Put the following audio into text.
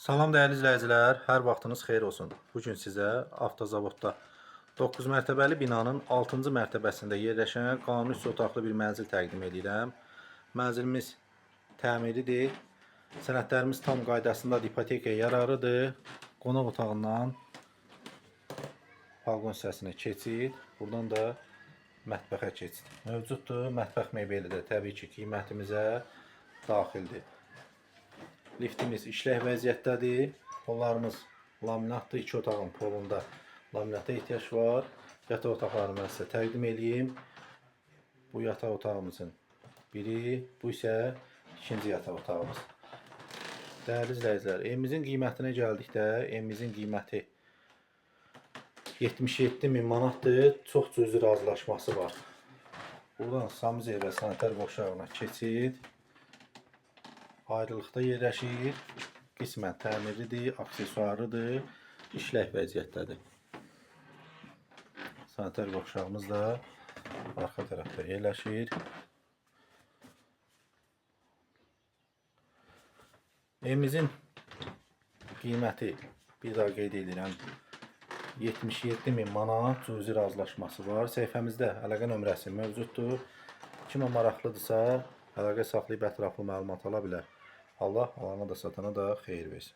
Salam değerli izləyicilər, hər vaxtınız xeyir olsun. Bugün sizə avtozavodda 9 mərtəbəli binanın 6-cı mərtəbəsində yerləşən qanuni 3 otaqlı bir mənzil təqdim edirəm. Mənzilimiz təmiridir. Sənədlərimiz tam qaydasındadır, ipotekaya yararıdır. Qonaq otağından balkon hissəsinə keçid, buradan da mətbəxə keçid mövcuddur. Mətbəx mebeli də təbii ki, qiymətimizə daxildir. Liftimiz işlək vəziyyətdədir. Pollarımız laminatdır. 2 otağın polunda laminata ehtiyac var. Yataq otaqlarını mən sizə təqdim edeyim. Bu yataq otağımızın biri, bu isə ikinci yataq otağımız. Değerli izləyicilər, evimizin qiymətinə gəldikdə, evimizin qiyməti 77.000 manatdır. Çox cüzi razılaşması var. Buradan Samiz ev və sanitar qovşağına keçid. Ayrılıqda yerləşir. Qismən təmirlidir, aksesuarıdır, işlək vəziyyətdədir. Sanitar qovşağımız da arxa tərəfdə yerləşir. Evimizin qiyməti, bir daha qeyd edirəm, 77.000 manat cüzi razılaşması var. Səhifəmizdə əlaqə nömrəsi mövcuddur. Kimə maraqlıdırsa, əlaqə saxlayıb ətraflı məlumat ala bilər. Allah alana da satana da xeyir versin.